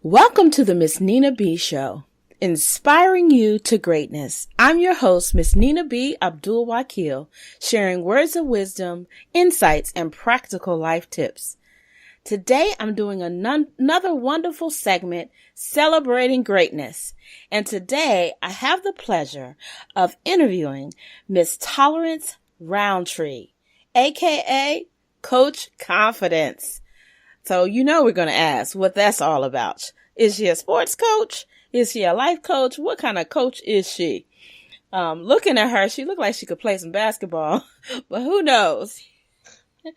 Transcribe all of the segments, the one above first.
Welcome to the Miss Nina B Show, inspiring you to greatness. I'm your host, Miss Nina B. Abdul-Wakeel, sharing words of wisdom, insights, and practical life tips. Today, I'm doing another wonderful segment celebrating greatness. And today, I have the pleasure of interviewing Miss Tolerance Roundtree, a.k.a. Coach Confidence. So we're going to ask what that's all about. Is she a sports coach? Is she a life coach? What kind of coach is she? Looking at her, she looked like she could play some basketball, but who knows? But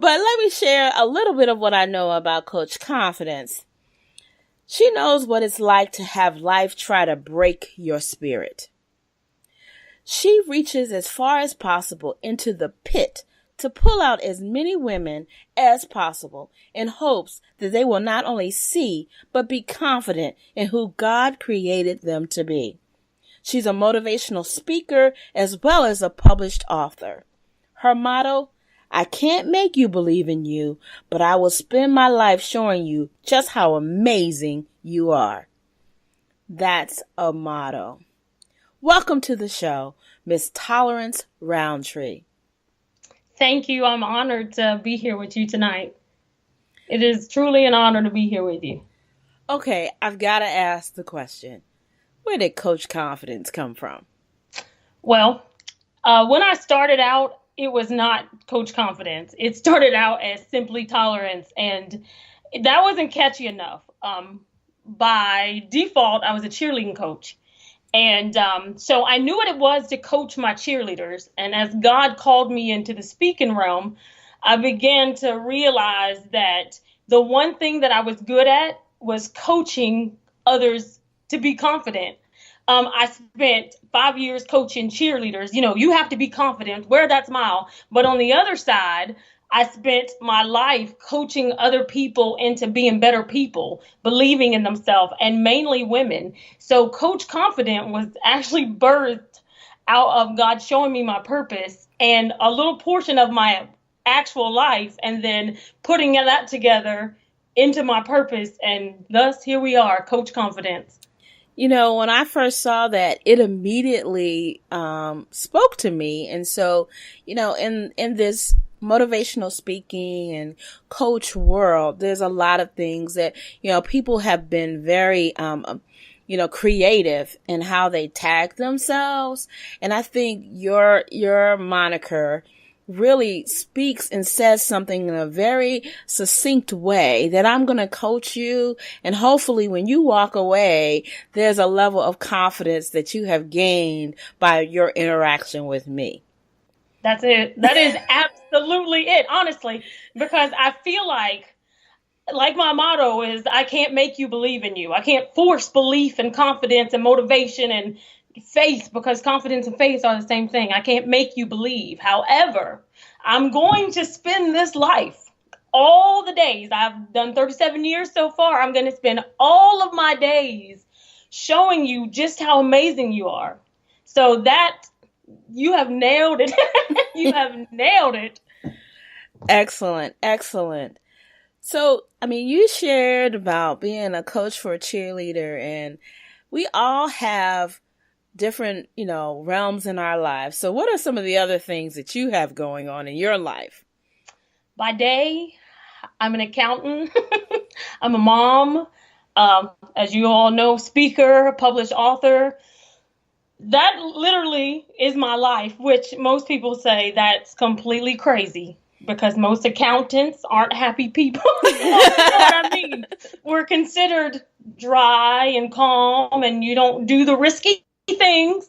let me share a little bit of what I know about Coach Confidence. She knows what it's like to have life try to break your spirit. She reaches as far as possible into the pit to pull out as many women as possible in hopes that they will not only see, but be confident in who God created them to be. She's a motivational speaker as well as a published author. Her motto, I can't make you believe in you, but I will spend my life showing you just how amazing you are. That's a motto. Welcome to the show, Miss Tolerance Roundtree. Thank you. I'm honored to be here with you tonight. It is truly an honor to be here with you. Okay, I've got to ask the question. Where did Coach Confidence come from? Well, when I started out, it was not Coach Confidence. It started out as simply Tolerance, and that wasn't catchy enough. By default, I was a cheerleading coach. And so I knew what it was to coach my cheerleaders. And as God called me into the speaking realm, I began to realize that the one thing that I was good at was coaching others to be confident. I spent 5 years coaching cheerleaders. You have to be confident, wear that smile. But on the other side, I spent my life coaching other people into being better people, believing in themselves, and mainly women. So Coach Confident was actually birthed out of God showing me my purpose and a little portion of my actual life, and then putting that together into my purpose. And thus, here we are, Coach Confidence. When I first saw that, it immediately spoke to me. And so, in this motivational speaking and coach world, there's a lot of things that, people have been very, creative in how they tag themselves. And I think your moniker really speaks and says something in a very succinct way that I'm going to coach you. And hopefully when you walk away, there's a level of confidence that you have gained by your interaction with me. That's it. That is absolutely it, honestly, because I feel like my motto is, I can't make you believe in you. I can't force belief and confidence and motivation and faith, because confidence and faith are the same thing. I can't make you believe. However, I'm going to spend this life, all the days. I've done 37 years so far. I'm going to spend all of my days showing you just how amazing you are. So that you have nailed it. You have nailed it. Excellent. Excellent. So, you shared about being a coach for a cheerleader, and we all have different, realms in our lives. So what are some of the other things that you have going on in your life? By day, I'm an accountant. I'm a mom. As you all know, speaker, published author. That literally is my life, which most people say that's completely crazy, because most accountants aren't happy people. You know what I mean? We're considered dry and calm, and you don't do the risky things,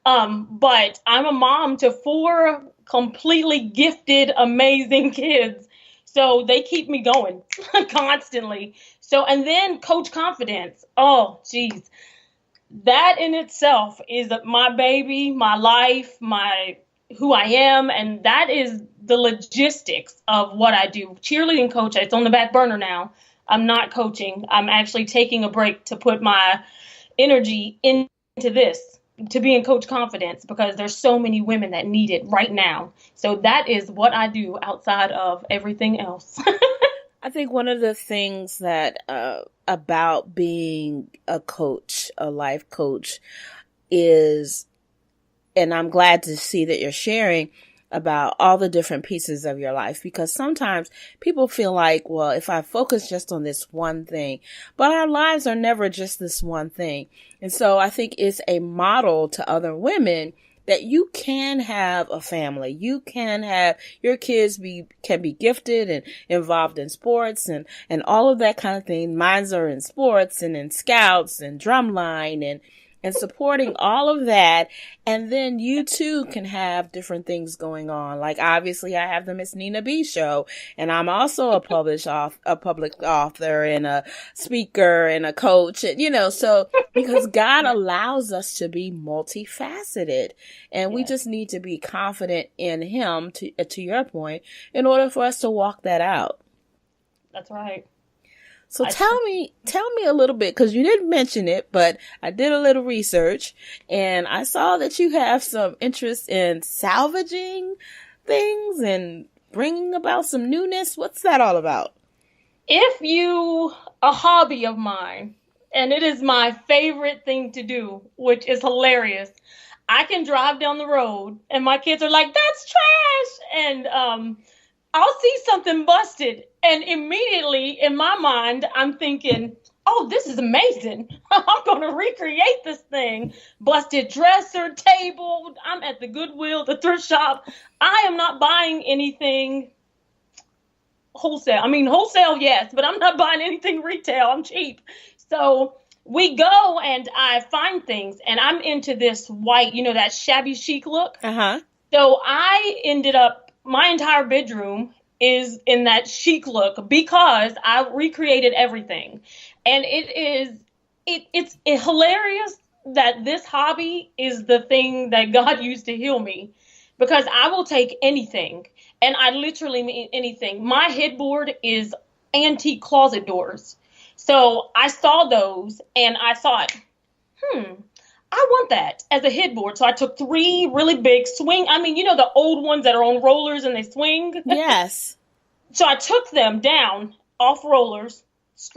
But I'm a mom to 4 completely gifted, amazing kids. So they keep me going constantly. So, and then Coach Confidence. Oh, geez. That in itself is my baby, my life, who I am. And that is the logistics of what I do. Cheerleading coach, it's on the back burner now. I'm not coaching. I'm actually taking a break to put my energy into this, to be in Coach Confidence, because there's so many women that need it right now. So that is what I do outside of everything else. I think one of the things that about being a coach, a life coach, is, and I'm glad to see that you're sharing about all the different pieces of your life, because sometimes people feel like, well, if I focus just on this one thing, but our lives are never just this one thing. And so I think it's a model to other women that you can have a family. You can have your kids can be gifted and involved in sports and all of that kind of thing. Mine are in sports and in scouts and drumline and supporting all of that. And then you too can have different things going on. Like, obviously I have the Miss Nina B show, and I'm also a public author and a speaker and a coach, and, so because God allows us to be multifaceted, and we just need to be confident in Him, to your point, in order for us to walk that out. That's right. So tell me a little bit, because you didn't mention it, but I did a little research and I saw that you have some interest in salvaging things and bringing about some newness. What's that all about? A hobby of mine, and it is my favorite thing to do, which is hilarious. I can drive down the road and my kids are like, "That's trash." And, I'll see something busted, and immediately in my mind, I'm thinking, oh, this is amazing. I'm going to recreate this thing. Busted dresser, table. I'm at the Goodwill, the thrift shop. I am not buying anything wholesale. I mean, wholesale, yes, but I'm not buying anything retail. I'm cheap. So we go and I find things, and I'm into this white, that shabby chic look. Uh-huh. So I ended up, my entire bedroom is in that chic look because I recreated everything. And it's hilarious that this hobby is the thing that God used to heal me, because I will take anything, and I literally mean anything. My headboard is antique closet doors. So I saw those and I thought, I want that as a headboard. So I took 3 really big swing. I mean, the old ones that are on rollers and they swing. Yes. So I took them down off rollers,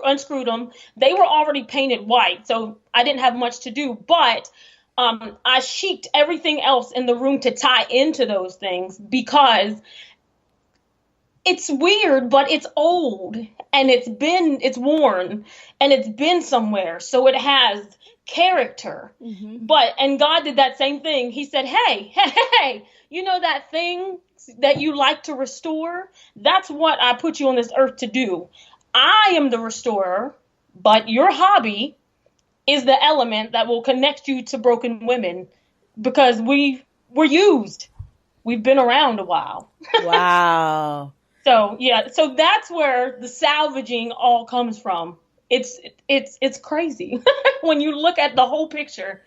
unscrewed them. They were already painted white, so I didn't have much to do. But I chicced everything else in the room to tie into those things, because it's weird, but it's old and it's worn and it's been somewhere. So it has character. Mm-hmm. And God did that same thing. He said, hey, that thing that you like to restore, that's what I put you on this earth to do. I am the restorer, but your hobby is the element that will connect you to broken women, because we're used. We've been around a while. Wow. So that's where the salvaging all comes from. It's crazy. When you look at the whole picture,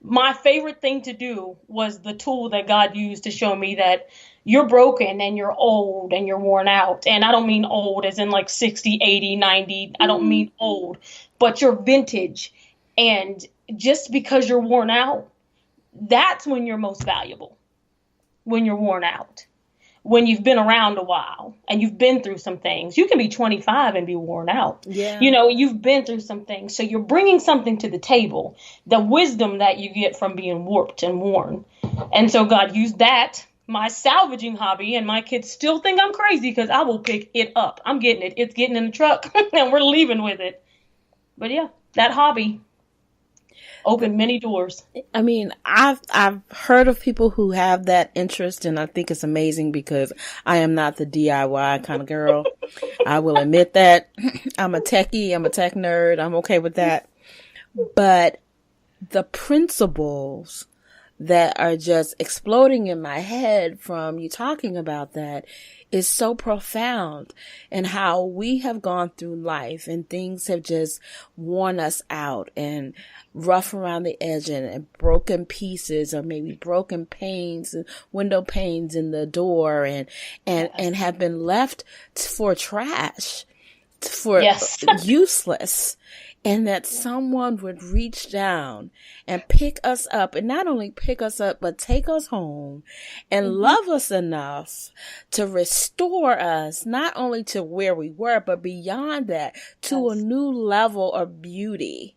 my favorite thing to do was the tool that God used to show me that you're broken and you're old and you're worn out. And I don't mean old as in like 60, 80, 90. I don't mean old, but you're vintage. And just because you're worn out, that's when you're most valuable. When you're worn out. When you've been around a while and you've been through some things. You can be 25 and be worn out. Yeah. You've been through some things. So you're bringing something to the table, the wisdom that you get from being warped and worn. And so God used that, my salvaging hobby, and my kids still think I'm crazy because I will pick it up. I'm getting it. It's getting in the truck and we're leaving with it. But yeah, that hobby opened many doors. I mean, I've heard of people who have that interest, and I think it's amazing because I am not the DIY kind of girl. I will admit that. I'm a techie. I'm a tech nerd. I'm okay with that. But the principles that are just exploding in my head from you talking about that is so profound, and how we have gone through life and things have just worn us out and rough around the edge and broken pieces, or maybe broken panes and window panes in the door and have been left for trash for Yes. useless, and that someone would reach down and pick us up, and not only pick us up, but take us home and love us enough to restore us, not only to where we were, but beyond that, to a new level of beauty.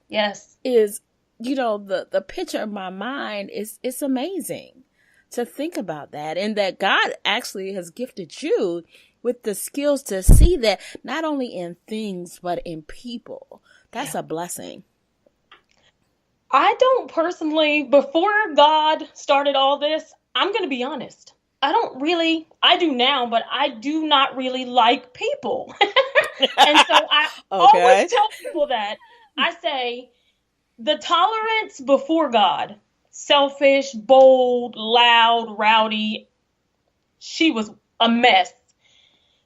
Yes. Is, the picture of my mind it's amazing to think about that, and that God actually has gifted you with the skills to see that not only in things, but in people. That's a blessing. I don't personally, before God started all this, I'm going to be honest. I do now, but I do not really like people. And so I always tell people that. I say, the tolerance before God, selfish, bold, loud, rowdy, she was a mess.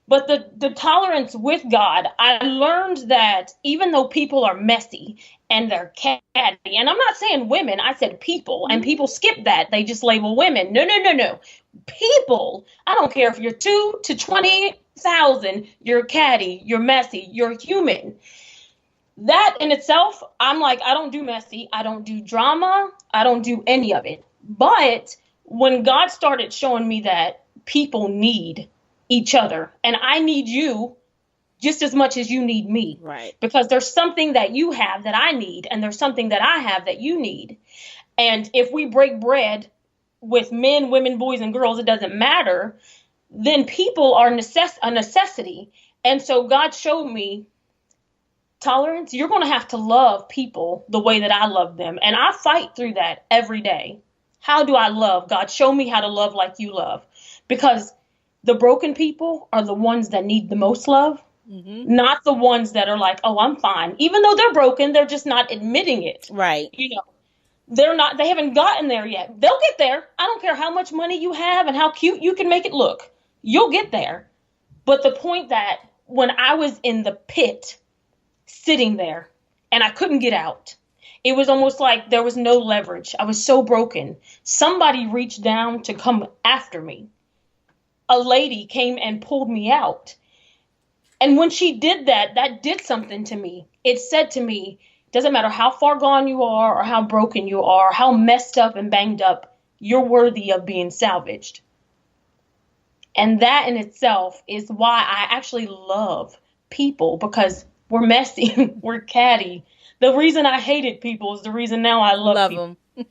But the tolerance with God, I learned that even though people are messy and they're catty, and I'm not saying women, I said people, and people skip that. They just label women. No. People, I don't care if you're 2 to 20,000, you're catty, you're messy, you're human. That in itself, I'm like, I don't do messy. I don't do drama. I don't do any of it. But when God started showing me that people need each other, and I need you just as much as you need me. Right. Because there's something that you have that I need, and there's something that I have that you need. And if we break bread with men, women, boys, and girls, it doesn't matter, then people are a necessity. And so God showed me, tolerance, you're going to have to love people the way that I love them. And I fight through that every day. How do I love? God, show me how to love like you love. Because the broken people are the ones that need the most love, not the ones that are like, oh, I'm fine. Even though they're broken, they're just not admitting it. Right. They haven't gotten there yet. They'll get there. I don't care how much money you have and how cute you can make it look. You'll get there. But the point that when I was in the pit, sitting there, and I couldn't get out, it was almost like there was no leverage. I was so broken. Somebody reached down to come after me. A lady came and pulled me out. And when she did that, that did something to me. It said to me, doesn't matter how far gone you are or how broken you are, how messed up and banged up, you're worthy of being salvaged. And that in itself is why I actually love people, because we're messy, we're catty. The reason I hated people is the reason now I love people. Them.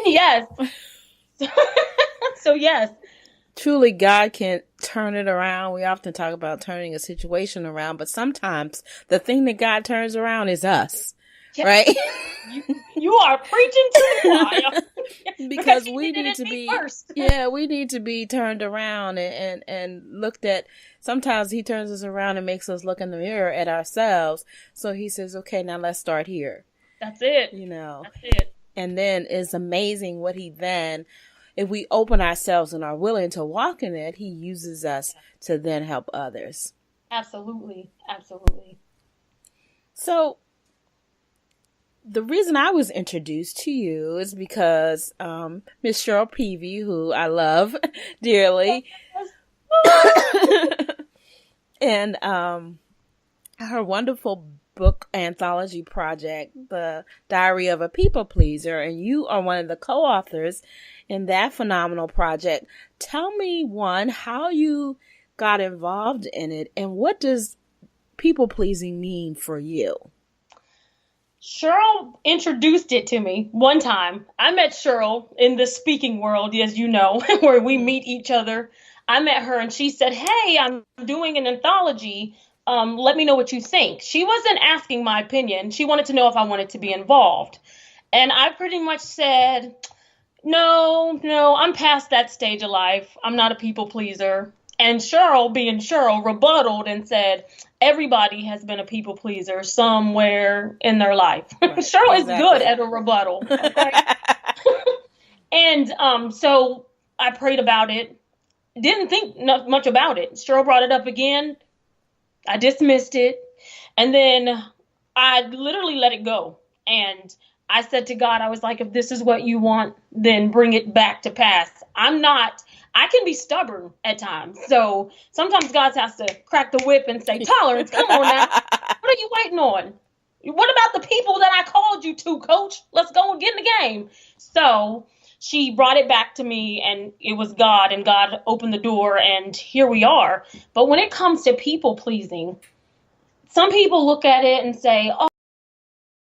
Yes. So yes. Truly, God can turn it around. We often talk about turning a situation around, but sometimes the thing that God turns around is us, right? You are preaching to the choir. Because we need to be first. Yeah, we need to be turned around and looked at. Sometimes he turns us around and makes us look in the mirror at ourselves. So he says, okay, now let's start here. That's it. That's it. And then it's amazing what he then, if we open ourselves and are willing to walk in it, he uses us to then help others. Absolutely. Absolutely. So the reason I was introduced to you is because Miss Cheryl Peavy, who I love dearly, and her wonderful book anthology project, The Diary of a People Pleaser, and you are one of the co-authors in that phenomenal project. Tell me, one, how you got involved in it, and what does people pleasing mean for you? Cheryl introduced it to me one time. I met Cheryl in the speaking world, as you know, where we meet each other. I met her and she said, hey, I'm doing an anthology. Let me know what you think. She wasn't asking my opinion. She wanted to know if I wanted to be involved. And I pretty much said, no, I'm past that stage of life. I'm not a people pleaser. And Cheryl, being Cheryl, rebutted and said, everybody has been a people pleaser somewhere in their life. Right, Cheryl is good at a rebuttal. Okay? And so I prayed about it. Didn't think much about it. Cheryl brought it up again. I dismissed it. And then I literally let it go. And I said to God, I was like, if this is what you want, then bring it back to pass. I can be stubborn at times. So sometimes God has to crack the whip and say, tolerance, come on now. What are you waiting on? What about the people that I called you to, coach? Let's go and get in the game. So she brought it back to me, and it was God, and God opened the door, and here we are. But when it comes to people pleasing, some people look at it and say,